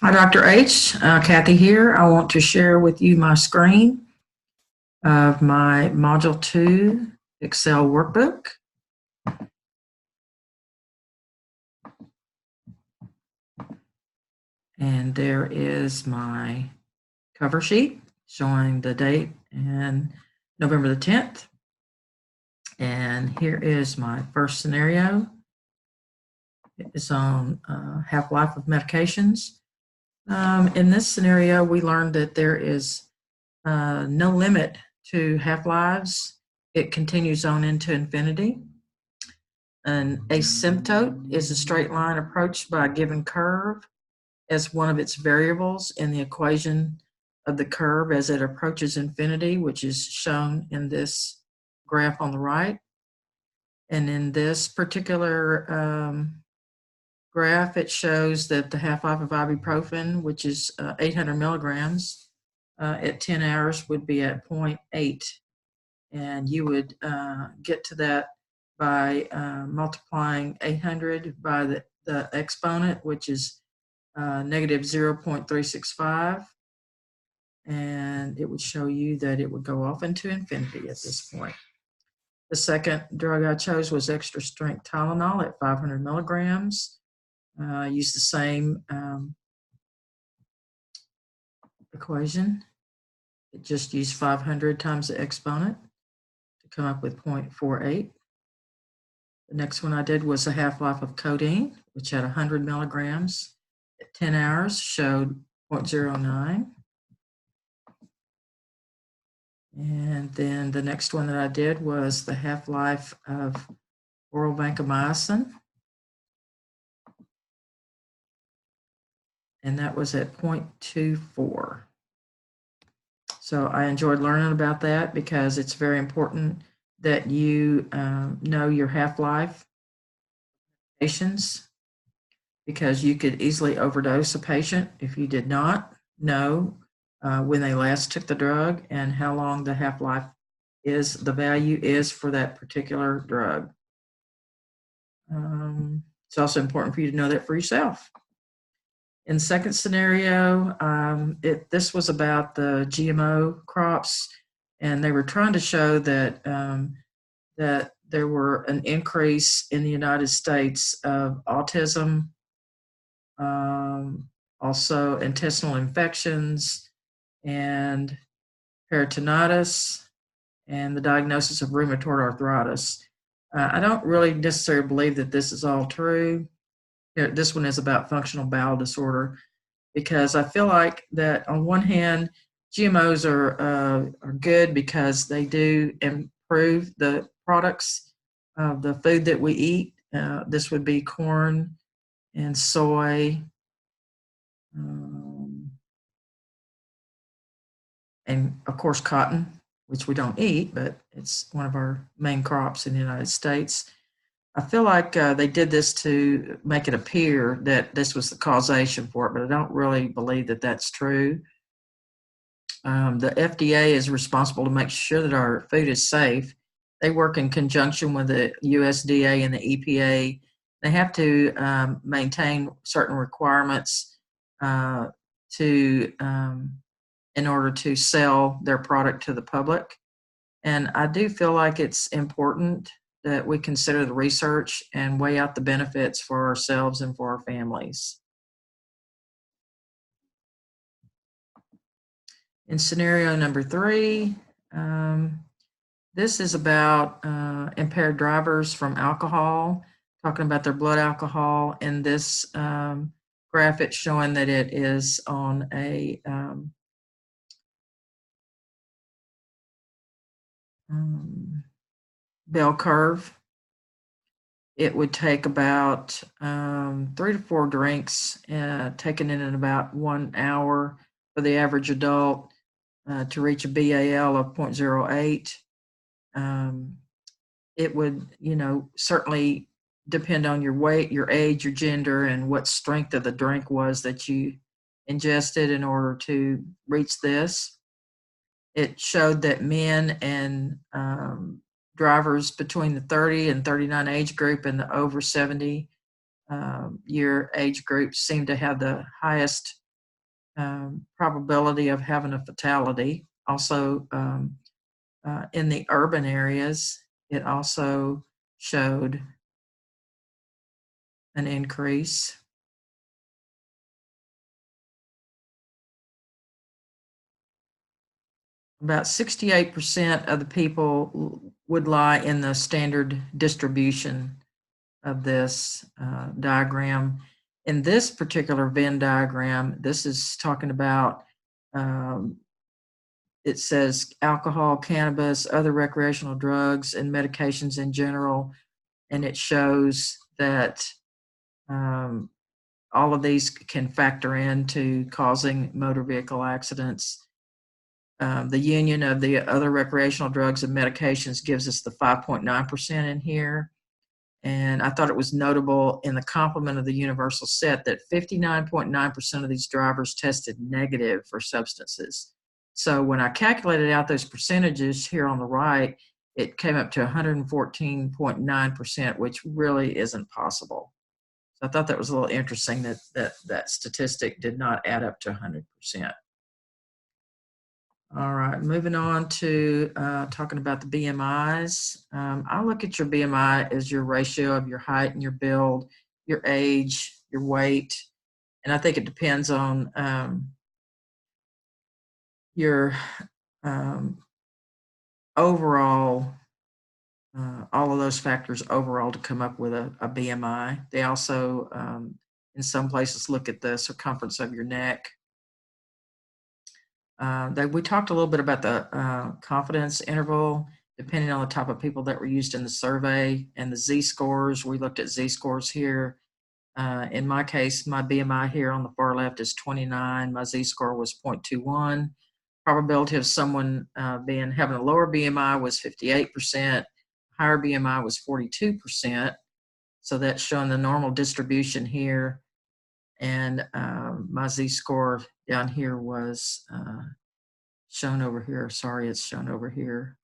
Hi, Dr. H. Kathy here. I want to share with you my screen of my Module 2 Excel workbook. And there is my cover sheet showing the date and November the 10th. And here is my first scenario. It is on half-life of medications. In this scenario, we learned that there is no limit to half-lives. It continues on into infinity. An asymptote is a straight line approached by a given curve as one of its variables in the equation of the curve as it approaches infinity, which is shown in this graph on the right. And in this particular graph, it shows that the half-life of ibuprofen, which is 800 milligrams, at 10 hours would be at 0.8. And you would get to that by multiplying 800 by the exponent, which is negative 0.365. And it would show you that it would go off into infinity at this point. The second drug I chose was extra strength Tylenol at 500 milligrams. Use the same equation. It just used 500 times the exponent to come up with 0.48. The next one I did was a half-life of codeine, which had 100 milligrams at 10 hours, showed 0.09. And then the next one that I did was the half-life of oral vancomycin. And that was at 0.24. So I enjoyed learning about that because it's very important that you know your half-life patients, because you could easily overdose a patient if you did not know when they last took the drug and how long the half-life is, the value is for that particular drug. It's also important for you to know that for yourself. In the second scenario, this was about the GMO crops, and they were trying to show that that there were an increase in the United States of autism, also intestinal infections, and peritonitis, and the diagnosis of rheumatoid arthritis. I don't really necessarily believe that this is all true. This one is about functional bowel disorder, because I feel like that on one hand, GMOs are good because they do improve the products of the food that we eat. This would be corn and soy, and of course cotton, which we don't eat, but it's one of our main crops in the United States. I feel like they did this to make it appear that this was the causation for it, but I don't really believe that that's true. The FDA is responsible to make sure that our food is safe. They work in conjunction with the USDA and the EPA. They have to maintain certain requirements to in order to sell their product to the public. And I do feel like it's important that we consider the research and weigh out the benefits for ourselves and for our families. In scenario number 3, this is about impaired drivers from alcohol, talking about their blood alcohol. In this graph, it's showing that it is on a bell curve. It would take about 3 to 4 drinks taken in about 1 hour for the average adult to reach a BAL of 0.08. It would, certainly depend on your weight, your age, your gender, and what strength of the drink was that you ingested in order to reach this. It showed that men and drivers between the 30 and 39 age group and the over 70 year age group seem to have the highest probability of having a fatality. Also, in the urban areas, it also showed an increase. About 68% of the people would lie in the standard distribution of this diagram. In this particular Venn diagram, this is talking about, it says alcohol, cannabis, other recreational drugs, and medications in general. And it shows that all of these can factor into causing motor vehicle accidents. The union of the other recreational drugs and medications gives us the 5.9% in here. And I thought it was notable in the complement of the universal set that 59.9% of these drivers tested negative for substances. So when I calculated out those percentages here on the right, it came up to 114.9%, which really isn't possible. So I thought that was a little interesting that statistic did not add up to 100%. All right, moving on to talking about the BMIs. I look at your BMI as your ratio of your height and your build, your age, your weight, and I think it depends on your overall, all of those factors overall to come up with a BMI. They also, in some places, look at the circumference of your neck. We talked a little bit about the confidence interval, depending on the type of people that were used in the survey, and the Z-scores. We looked at Z-scores here. In my case, my BMI here on the far left is 29. My Z-score was 0.21. Probability of someone having a lower BMI was 58%. Higher BMI was 42%. So that's showing the normal distribution here. And my Z-score down here was shown over here. Sorry, it's shown over here.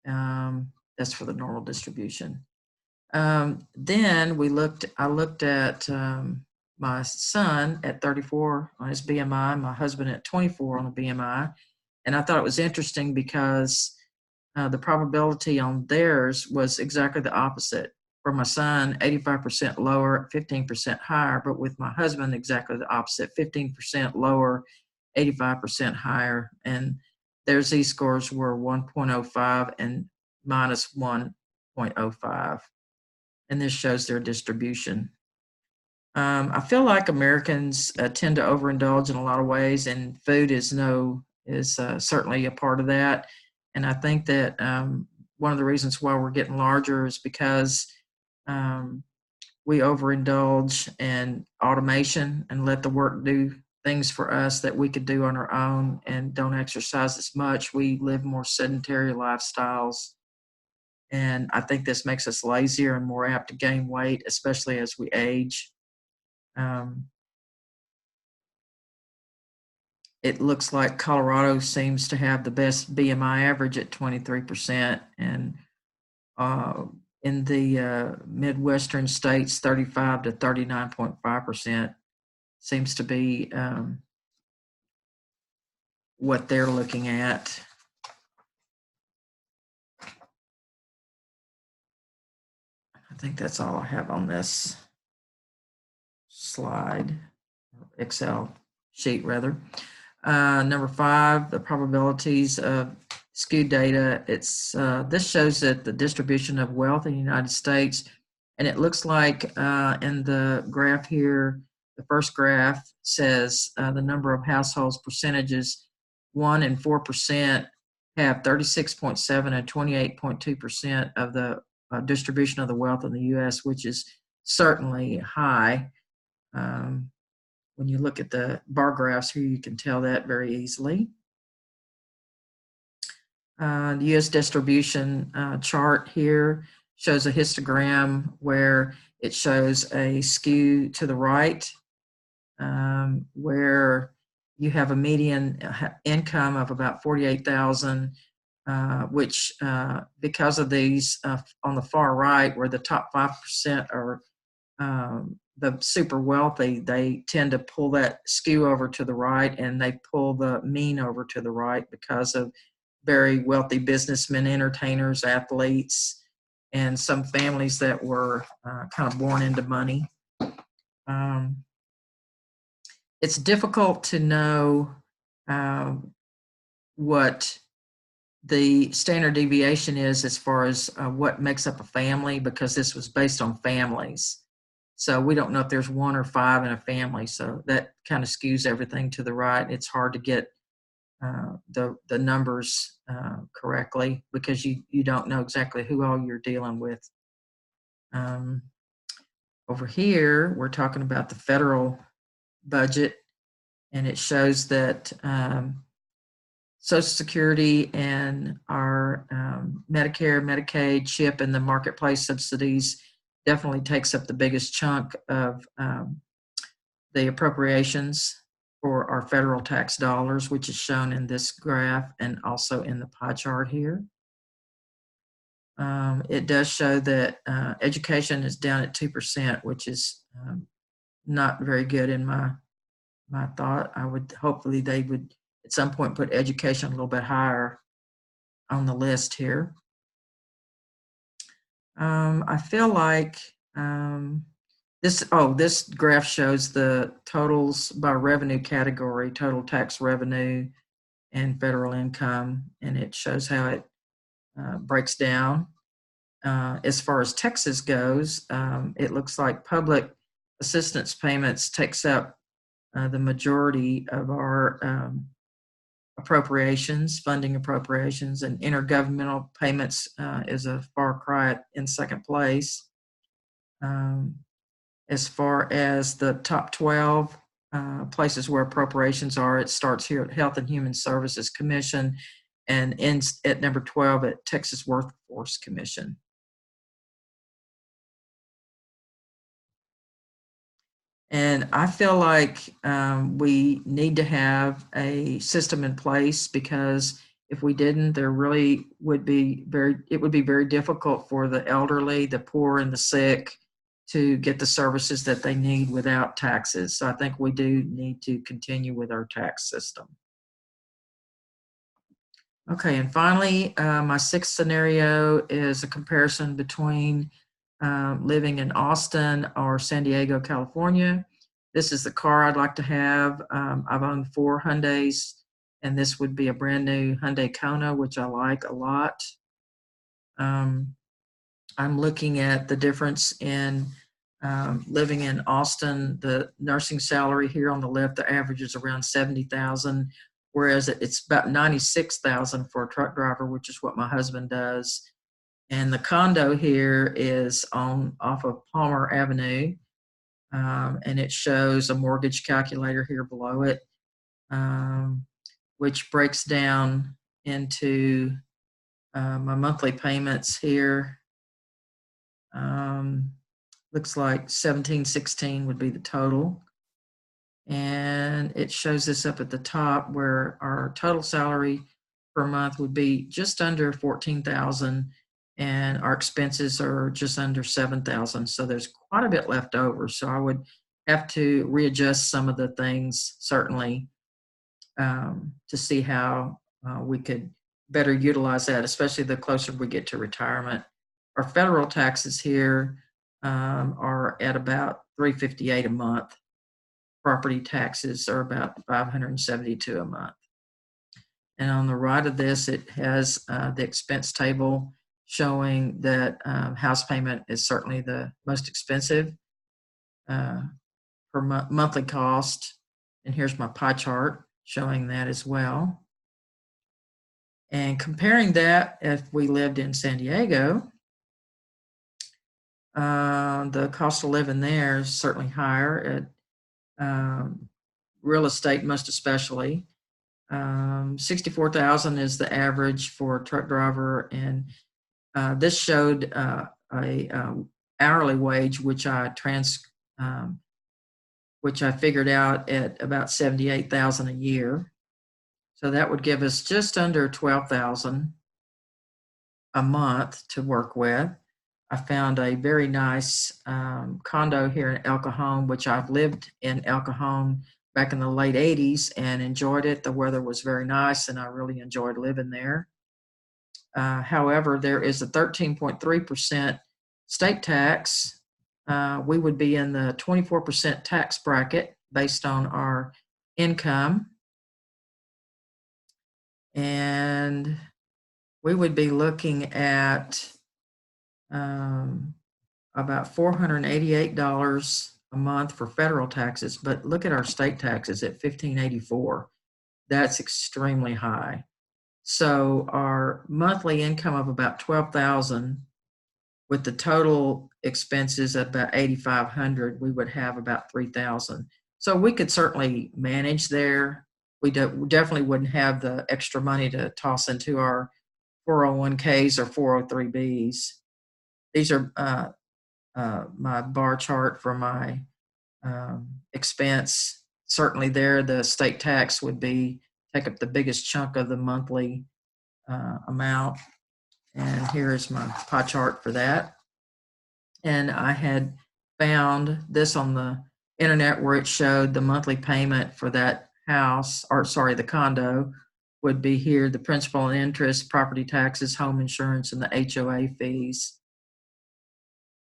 That's for the normal distribution. Then I looked at my son at 34 on his BMI, my husband at 24 on the BMI. And I thought it was interesting because the probability on theirs was exactly the opposite. For my son, 85% lower, 15% higher, but with my husband, exactly the opposite, 15% lower, 85% higher. And their Z-scores were 1.05 and minus 1.05. And this shows their distribution. I feel like Americans tend to overindulge in a lot of ways, and food is certainly a part of that. And I think that one of the reasons why we're getting larger is because we overindulge in automation and let the work do things for us that we could do on our own, and don't exercise as much. We live more sedentary lifestyles. And I think this makes us lazier and more apt to gain weight, especially as we age. It looks like Colorado seems to have the best BMI average at 23%, and in the Midwestern states, 35 to 39.5% seems to be what they're looking at. I think that's all I have on this slide, Excel sheet rather. Number 5, the probabilities of skewed data. This shows that the distribution of wealth in the United States, and it looks like in the graph here, the first graph says the number of households percentages, 1 and 4% have 36.7 and 28.2% of the distribution of the wealth in the U.S., which is certainly high. When you look at the bar graphs here, you can tell that very easily. The U.S. distribution chart here shows a histogram where it shows a skew to the right, where you have a median income of about $48,000, which because of these on the far right, where the top 5% are the super wealthy, they tend to pull that skew over to the right, and they pull the mean over to the right because of very wealthy businessmen, entertainers, athletes, and some families that were kind of born into money. Um, it's difficult to know what the standard deviation is as far as what makes up a family, because this was based on families. So we don't know if there's 1 or 5 in a family. So that kind of skews everything to the right. It's hard to get the numbers correctly because you don't know exactly who all you're dealing with. Over here, we're talking about the federal budget, and it shows that Social Security and our Medicare, Medicaid, CHIP, and the marketplace subsidies definitely takes up the biggest chunk of the appropriations for our federal tax dollars, which is shown in this graph and also in the pie chart here. It does show that education is down at 2%, which is not very good in my thought. I would hopefully they would at some point put education a little bit higher on the list here. I feel like this graph shows the totals by revenue category, total tax revenue and federal income, and it shows how it breaks down. As far as Texas goes, it looks like public assistance payments takes up the majority of our appropriations, funding appropriations, and intergovernmental payments is a far cry in second place. As far as the top 12 places where appropriations are, it starts here at Health and Human Services Commission and ends at number 12 at Texas Workforce Commission. And I feel like we need to have a system in place, because if we didn't, there really would be very difficult for the elderly, the poor, and the sick to get the services that they need without taxes. So I think we do need to continue with our tax system. Okay, and finally, my sixth scenario is a comparison between living in Austin or San Diego, California. This is the car I'd like to have. I've owned 4 Hyundais, and this would be a brand new Hyundai Kona, which I like a lot. I'm looking at the difference in living in Austin. The nursing salary here on the left, the average is around $70,000, whereas it's about $96,000 for a truck driver, which is what my husband does. And the condo here is off of Palmer Avenue, and it shows a mortgage calculator here below it, which breaks down into my monthly payments here. Looks like $1,716 would be the total. And it shows this up at the top where our total salary per month would be just under $14,000, and our expenses are just under $7,000. So there's quite a bit left over. So I would have to readjust some of the things, certainly, to see how we could better utilize that, especially the closer we get to retirement. Our federal taxes here are at about $358 a month. Property taxes are about $572 a month. And on the right of this, it has the expense table showing that house payment is certainly the most expensive per monthly cost. And here's my pie chart showing that as well. And comparing that, if we lived in San Diego, the cost of living there is certainly higher at real estate, most especially. 64,000 is the average for a truck driver, and this showed a hourly wage, which I figured out at about 78,000 a year. So that would give us just under 12,000 a month to work with. I found a very nice condo here in El Cajon, which I've lived in El Cajon back in the late 80s and enjoyed it. The weather was very nice and I really enjoyed living there. However, there is a 13.3% state tax. We would be in the 24% tax bracket based on our income. And we would be looking at about $488 a month for federal taxes, but look at our state taxes at $1,584. That's extremely high. So our monthly income of about $12,000 with the total expenses of about $8,500, we would have about $3,000. So we could certainly manage there. We definitely wouldn't have the extra money to toss into our 401ks or 403bs. These are my bar chart for my expense. Certainly there, the state tax would take up the biggest chunk of the monthly amount. And here is my pie chart for that. And I had found this on the internet where it showed the monthly payment for that house, or sorry, the condo would be here, the principal and interest, property taxes, home insurance, and the HOA fees.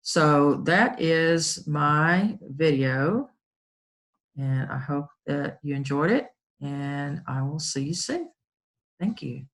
So that is my video, and I hope that you enjoyed it, and I will see you soon. Thank you.